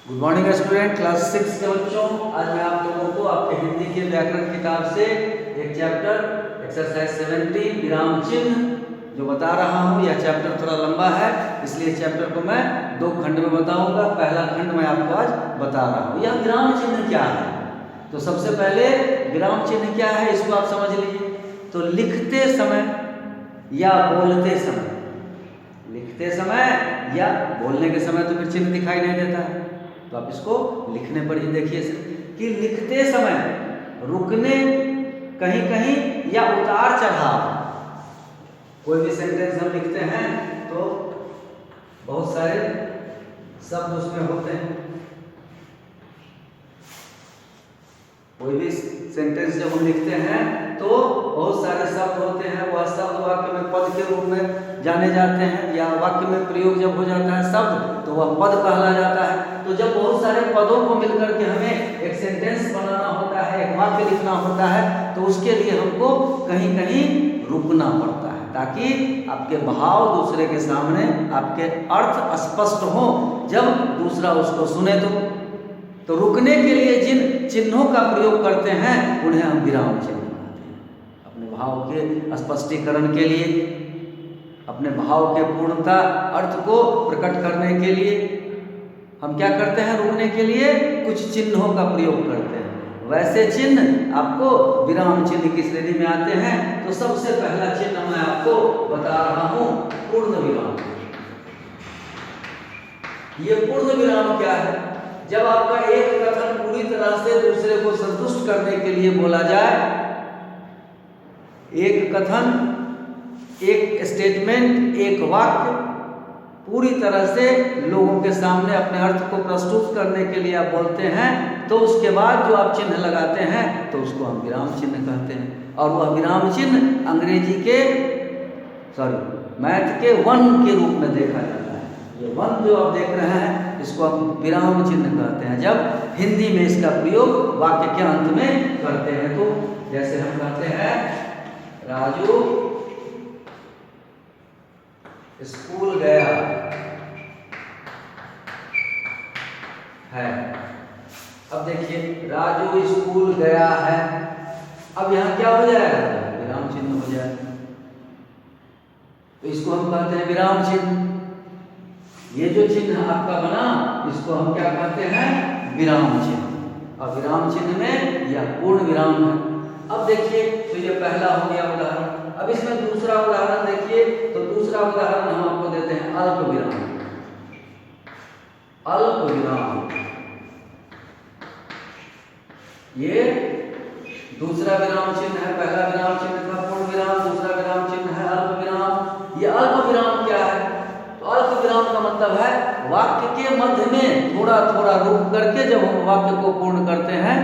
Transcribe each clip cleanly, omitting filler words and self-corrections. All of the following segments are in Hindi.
गुड मॉर्निंग स्टूडेंट, क्लास 6 के बच्चों। आज मैं आप लोगों को आपके हिंदी के व्याकरण किताब से एक चैप्टर एक्सरसाइज 70 विराम चिन्ह जो बता रहा हूँ। यह चैप्टर थोड़ा लंबा है, इसलिए चैप्टर को मैं 2 खंड में बताऊंगा। पहला खंड मैं आपको आज बता रहा हूँ। यह विराम चिन्ह क्या है। तो सबसे पहले विराम चिन्ह क्या है इसको आप समझ लीजिए। तो लिखते समय या बोलते समय, लिखते समय या बोलने के समय तो फिर चिन्ह दिखाई नहीं देता है, तो आप इसको लिखने पर ही देखिए कि लिखते समय रुकने, कहीं कहीं या उतार चढ़ाव। कोई भी सेंटेंस हम लिखते हैं तो बहुत सारे शब्द उसमें होते हैं। कोई भी सेंटेंस जब हम लिखते हैं तो बहुत सारे शब्द होते हैं। वह शब्द वाक्य में पद के रूप में जाने जाते हैं, या वाक्य में प्रयोग जब हो जाता है शब्द तो वह पद कहला जाता है। तो जब बहुत सारे पदों को मिलकर के हमें एक सेंटेंस बनाना होता है, एक वाक्य लिखना होता है, तो उसके लिए हमको कहीं कहीं रुकना पड़ता है, ताकि आपके भाव दूसरे के सामने, आपके अर्थ स्पष्ट हो जब दूसरा उसको सुने। तो रुकने के लिए जिन चिन्हों का प्रयोग करते हैं उन्हें हम विराम चिन्ह कहते हैं। अपने भाव के स्पष्टीकरण के लिए, अपने भाव के पूर्णता अर्थ को प्रकट करने के लिए हम क्या करते हैं, रुकने के लिए कुछ चिन्हों का प्रयोग करते हैं। वैसे चिन्ह आपको विराम चिन्ह की श्रेणी में आते हैं। तो सबसे पहला चिन्ह मैं आपको बता रहा हूं, पूर्ण विराम। ये पूर्ण विराम क्या है? जब आपका एक कथन पूरी तरह से दूसरे को संतुष्ट करने के लिए बोला जाए, एक कथन, एक स्टेटमेंट, एक वाक्य पूरी तरह से लोगों के सामने अपने अर्थ को प्रस्तुत करने के लिए आप बोलते हैं, तो उसके बाद जो आप चिन्ह लगाते हैं तो उसको हम विराम चिन्ह कहते हैं। और वह विराम चिन्ह अंग्रेजी के मैथ के 1 के रूप में देखा जाता है। ये 1 जो आप देख रहे हैं इसको हम विराम चिन्ह कहते हैं, जब हिंदी में इसका प्रयोग वाक्य के अंत में करते हैं। तो जैसे हम कहते हैं राजू स्कूल गया है। अब देखिए राजू स्कूल गया है, अब यहां क्या हो जाएगा, विराम चिन्ह हो जाएगा। तो इसको हम कहते हैं विराम चिन्ह। ये जो चिन्ह आपका बना इसको हम क्या कहते हैं, विराम चिन्ह। और विराम चिन्ह में यह पूर्ण विराम है। अब देखिए, तो ये पहला हो गया उदाहरण। अब इसमें दूसरा उदाहरण देखिए। तो दूसरा उदाहरण हम आपको देते हैं अल्प विराम। अल्प विराम ये दूसरा विराम चिन्ह है। पहला विराम चिन्ह था पूर्ण विराम, दूसरा विराम चिन्ह है अल्प विराम। ये अल्प विराम क्या है? तो अल्प विराम का मतलब है वाक्य के मध्य में थोड़ा थोड़ा रुक करके जब हम वाक्य को पूर्ण करते हैं,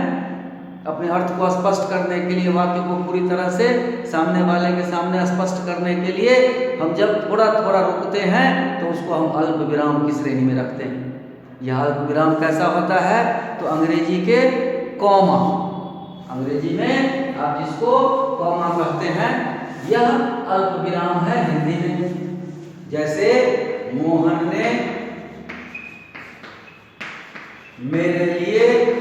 अपने अर्थ को स्पष्ट करने के लिए, वाक्य को पूरी तरह से सामने वाले के सामने स्पष्ट करने के लिए हम जब थोड़ा थोड़ा रुकते हैं तो उसको हम अल्प विराम की श्रेणी में रखते हैं। यह अल्प विराम कैसा होता है? तो अंग्रेजी के कॉमा, अंग्रेजी में आप जिसको कॉमा कहते हैं, यह अल्प विराम है हिंदी में। जैसे मोहन ने मेरे लिए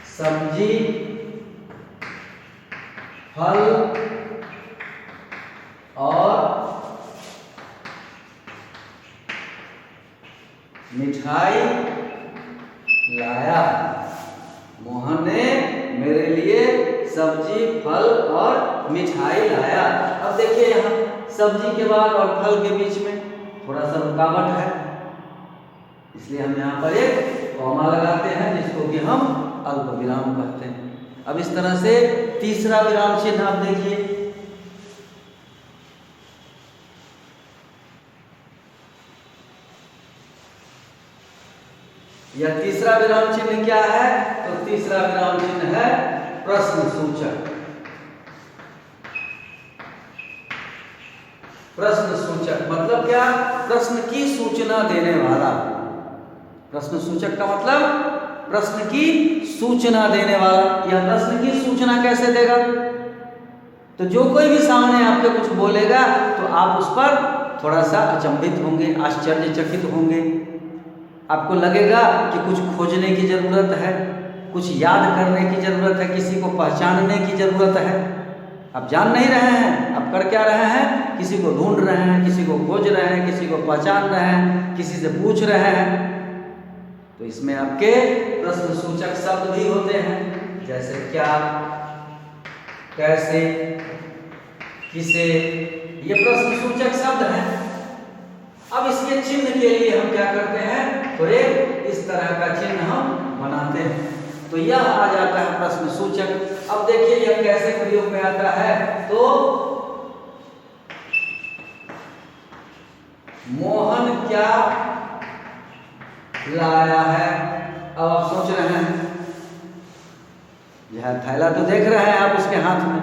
सब्जी, फल और मिठाई लाया। मोहन ने मेरे लिए सब्जी, फल और मिठाई लाया। अब देखिए यहाँ सब्जी के बाद और फल के बीच में थोड़ा सा रुकावट है, इसलिए हम यहाँ पर एक कॉमा लगाते हैं जिसको कि हम अल्प विराम कहते हैं। अब इस तरह से तीसरा विराम चिन्ह आप देखिए। यह तीसरा विराम चिन्ह क्या है? तो तीसरा विराम चिन्ह है प्रश्न सूचक। प्रश्न सूचक मतलब क्या? प्रश्न की सूचना देने वाला। प्रश्न सूचक का मतलब प्रश्न की सूचना देने वाला। यह प्रश्न की सूचना कैसे देगा? तो जो कोई भी सामने आपके कुछ बोलेगा तो आप उस पर थोड़ा सा अचंभित होंगे, आश्चर्यचकित होंगे। आपको लगेगा कि कुछ खोजने की ज़रूरत है, कुछ याद करने की ज़रूरत है, किसी को पहचानने की ज़रूरत है। आप जान नहीं रहे हैं, आप कर क्या रहे हैं? किसी को ढूंढ रहे हैं, किसी को खोज रहे हैं, किसी को पहचान रहे हैं, किसी से पूछ रहे हैं। तो इसमें आपके प्रश्नसूचक शब्द भी होते हैं, जैसे क्या, कैसे, किसे, ये प्रश्नसूचक शब्द हैं। अब इसके चिन्ह के लिए हम क्या करते हैं? तो एक इस तरह का चिन्ह हम बनाते हैं, तो यह आ जाता है प्रश्नसूचक। अब देखिए यह कैसे प्रयोग में आता है। तो मोहन क्या लाया है? अब आप सोच रहे हैं, यह थैला तो देख रहे हैं आप उसके हाथ में,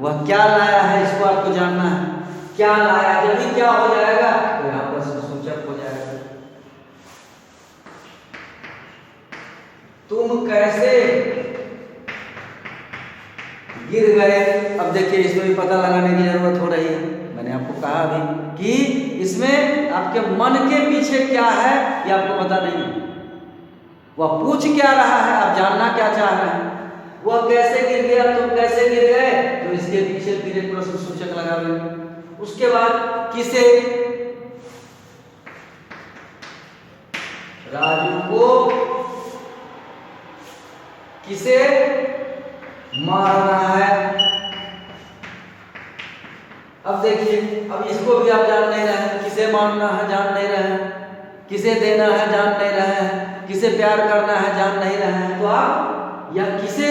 वह क्या लाया है इसको आपको जानना है। क्या लाया, जब भी क्या हो जाएगा तो यहाँ प्रश्नसूचक हो जाएगा। तुम कैसे गिर गए? अब देखिए इसमें भी पता लगाने की जरूरत हो रही है। मैंने आपको कहा अभी कि इसमें आपके मन के पीछे क्या है ये आपको पता नहीं है। वह पूछ क्या रहा है, आप जानना क्या चाह रहे हैं। वह कैसे गिर गया, तुम कैसे गिर गए, तो इसके पीछे फिर एक प्रश्नसूचक लगा लेंगे। उसके बाद किसे, राजू को किसे मारना है। अब देखिए, अब इसको भी आप जान नहीं रहे हैं, किसे मारना है जान नहीं रहे हैं, किसे देना है जान नहीं रहे हैं, किसे प्यार करना है जान नहीं रहे हैं। तो आप यह किसे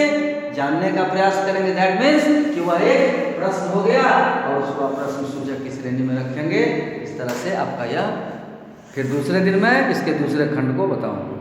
जानने का प्रयास करेंगे, दैट मीन्स कि वह एक प्रश्न हो गया और उसको आप प्रश्नसूचक की श्रेणी में रखेंगे। इस तरह से आपका यह, फिर दूसरे दिन में इसके दूसरे खंड को बताऊंगा।